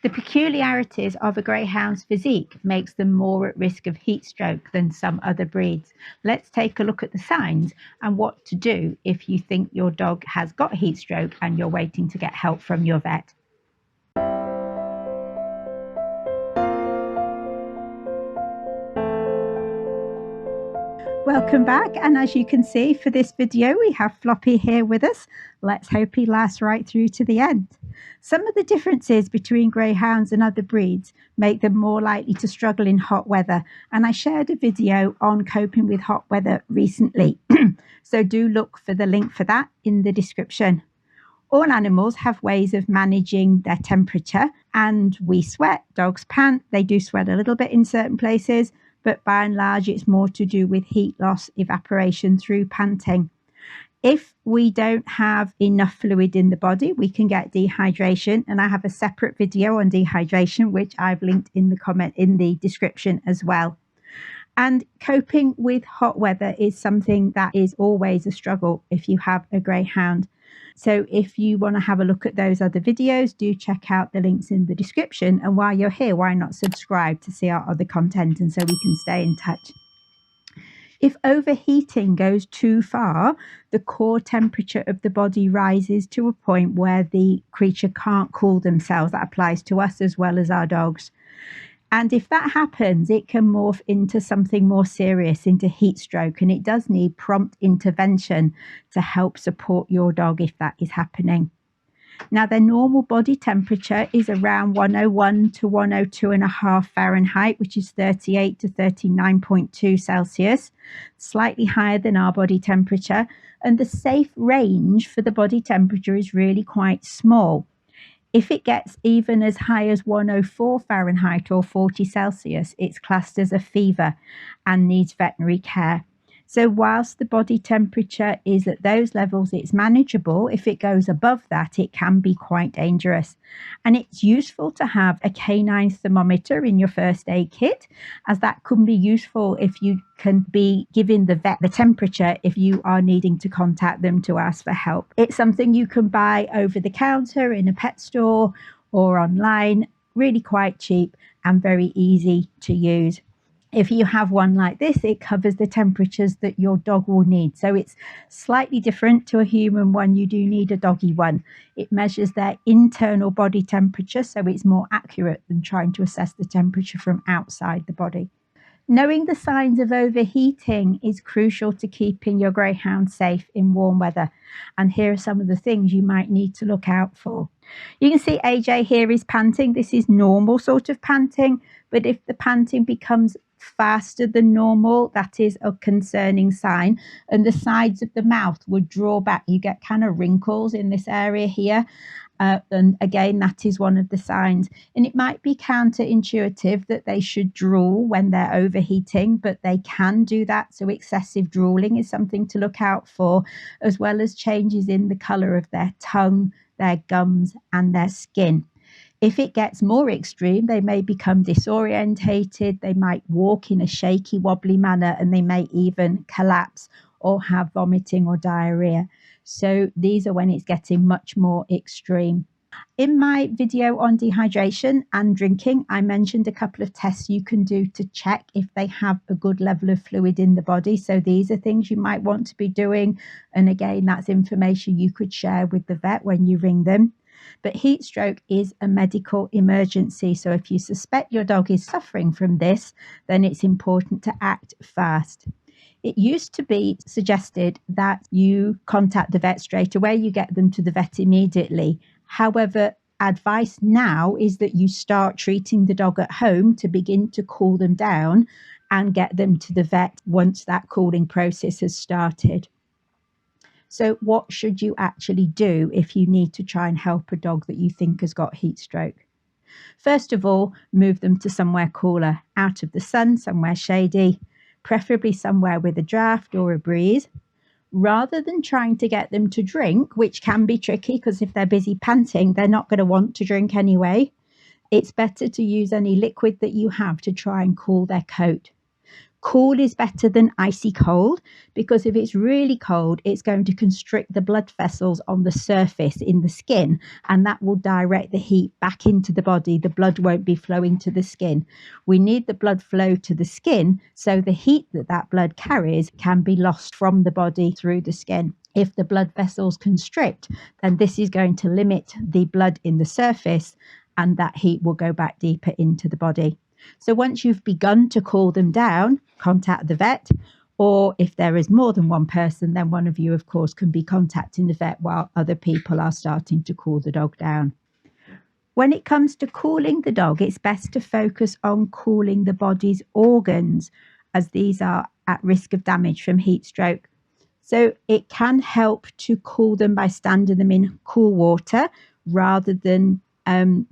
The peculiarities of a greyhound's physique makes them more at risk of heat stroke than some other breeds. Let's take a look at the signs and what to do if you think your dog has got heat stroke and you're waiting to get help from your vet. Welcome back, and as you can see for this video we have Floppy here with us. Let's hope he lasts right through to the end. Some of the differences between greyhounds and other breeds make them more likely to struggle in hot weather, and I shared a video on coping with hot weather recently, so do look for the link for that in the description. All animals have ways of managing their temperature, and we sweat, dogs pant, they do sweat a little bit in certain places, but by and large it's more to do with heat loss, evaporation through panting. If we don't have enough fluid in the body, we can get dehydration, and I have a separate video on dehydration which I've linked in the description as well. And coping with hot weather is something that is always a struggle if you have a greyhound. So if you want to have a look at those other videos, do check out the links in the description. And while you're here, why not subscribe to see our other content, and so we can stay in touch. If overheating goes too far, the core temperature of the body rises to a point where the creature can't cool themselves. That applies to us as well as our dogs. And if that happens, it can morph into something more serious, into heat stroke, and it does need prompt intervention to help support your dog if that is happening. Now, their normal body temperature is around 101 to 102.5 Fahrenheit, which is 38 to 39.2 Celsius, slightly higher than our body temperature. And the safe range for the body temperature is really quite small. If it gets even as high as 104 Fahrenheit or 40 Celsius, it's classed as a fever and needs veterinary care. So whilst the body temperature is at those levels, it's manageable. If it goes above that, it can be quite dangerous. And it's useful to have a canine thermometer in your first aid kit, as that can be useful if you can be giving the vet the temperature if you are needing to contact them to ask for help. It's something you can buy over the counter in a pet store or online, really quite cheap and very easy to use. If you have one like this, it covers the temperatures that your dog will need. So it's slightly different to a human one. You do need a doggy one. It measures their internal body temperature, so it's more accurate than trying to assess the temperature from outside the body. Knowing the signs of overheating is crucial to keeping your greyhound safe in warm weather. And here are some of the things you might need to look out for. You can see AJ here is panting. This is normal sort of panting, but if the panting becomes faster than normal, that is a concerning sign. And the sides of the mouth would draw back. You get kind of wrinkles in this area here. And again, that is one of the signs. And it might be counterintuitive that they should drool when they're overheating, but they can do that. So excessive drooling is something to look out for, as well as changes in the colour of their tongue, their gums and their skin. If it gets more extreme, they may become disorientated, they might walk in a shaky, wobbly manner, and they may even collapse or have vomiting or diarrhea. So these are when it's getting much more extreme. In my video on dehydration and drinking, I mentioned a couple of tests you can do to check if they have a good level of fluid in the body. So these are things you might want to be doing. And again, that's information you could share with the vet when you ring them. But heat stroke is a medical emergency. So if you suspect your dog is suffering from this, then it's important to act fast. It used to be suggested that you contact the vet straight away, you get them to the vet immediately. However, advice now is that you start treating the dog at home to begin to cool them down and get them to the vet once that cooling process has started. So what should you actually do if you need to try and help a dog that you think has got heat stroke? First of all, move them to somewhere cooler, out of the sun, somewhere shady, preferably somewhere with a draft or a breeze. Rather than trying to get them to drink, which can be tricky because if they're busy panting, they're not going to want to drink anyway, it's better to use any liquid that you have to try and cool their coat. Cool is better than icy cold, because if it's really cold, it's going to constrict the blood vessels on the surface in the skin, and that will direct the heat back into the body. The blood won't be flowing to the skin. We need the blood flow to the skin so the heat that blood carries can be lost from the body through the skin. If the blood vessels constrict, then this is going to limit the blood in the surface, and that heat will go back deeper into the body. So once you've begun to cool them down, contact the vet, or if there is more than one person, then one of you, of course, can be contacting the vet while other people are starting to cool the dog down. When it comes to cooling the dog, it's best to focus on cooling the body's organs, as these are at risk of damage from heat stroke. So it can help to cool them by standing them in cool water rather than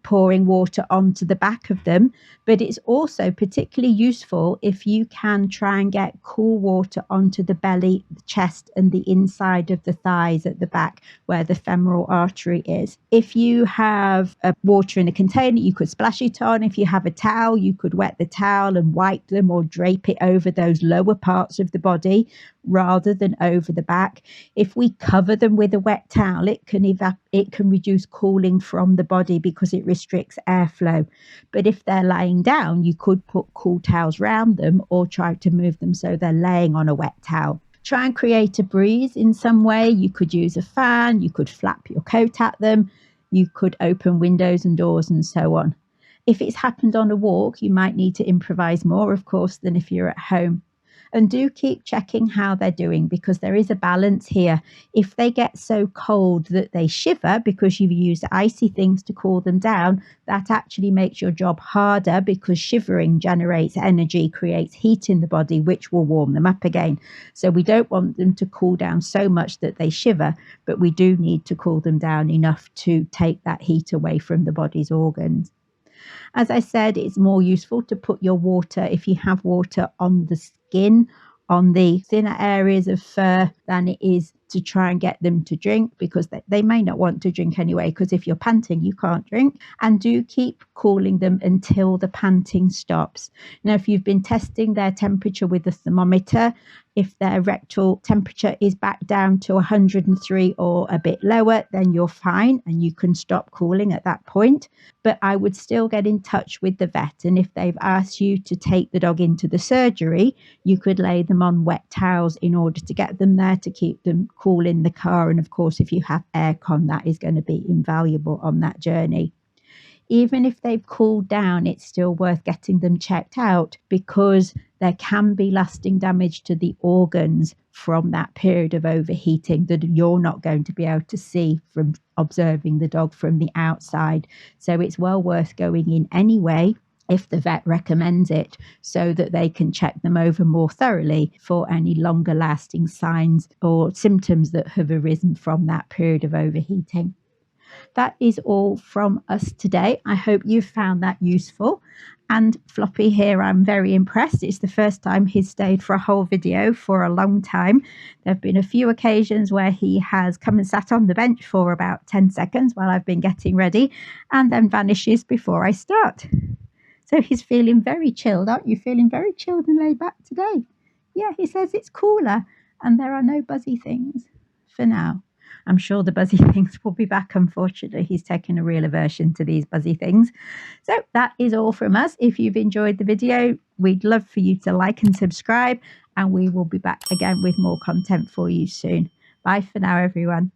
pouring water onto the back of them. But it's also particularly useful if you can try and get cool water onto the belly, the chest, and the inside of the thighs at the back where the femoral artery is. If you have water in a container, you could splash it on. If you have a towel, you could wet the towel and wipe them or drape it over those lower parts of the body rather than over the back. If we cover them with a wet towel, it can reduce cooling from the body because it restricts airflow. But if they're lying down, you could put cool towels around them or try to move them so they're laying on a wet towel. Try and create a breeze in some way. You could use a fan, you could flap your coat at them, you could open windows and doors and so on. If it's happened on a walk, you might need to improvise more, of course, than if you're at home. And do keep checking how they're doing, because there is a balance here. If they get so cold that they shiver because you've used icy things to cool them down, that actually makes your job harder, because shivering generates energy, creates heat in the body, which will warm them up again. So we don't want them to cool down so much that they shiver, but we do need to cool them down enough to take that heat away from the body's organs. As I said, it's more useful to put your water, if you have water, on the skin, on the thinner areas of fur, than it is to try and get them to drink, because they may not want to drink anyway, because if you're panting, you can't drink. And do keep cooling them until the panting stops. Now, if you've been testing their temperature with a thermometer, if their rectal temperature is back down to 103 or a bit lower, then you're fine and you can stop cooling at that point. But I would still get in touch with the vet. And if they've asked you to take the dog into the surgery, you could lay them on wet towels in order to get them there, to keep them cool in the car. And of course, if you have aircon, that is going to be invaluable on that journey. Even if they've cooled down, it's still worth getting them checked out, because there can be lasting damage to the organs from that period of overheating that you're not going to be able to see from observing the dog from the outside. So it's well worth going in anyway, if the vet recommends it, so that they can check them over more thoroughly for any longer lasting signs or symptoms that have arisen from that period of overheating. That is all from us today. I hope you found that useful. And Floppy here, I'm very impressed. It's the first time he's stayed for a whole video for a long time. There have been a few occasions where he has come and sat on the bench for about 10 seconds while I've been getting ready, and then vanishes before I start. So he's feeling very chilled. Aren't you feeling very chilled and laid back today? Yeah, he says it's cooler and there are no buzzy things for now. I'm sure the buzzy things will be back. Unfortunately, he's taken a real aversion to these buzzy things. So that is all from us. If you've enjoyed the video, we'd love for you to like and subscribe, and we will be back again with more content for you soon. Bye for now, everyone.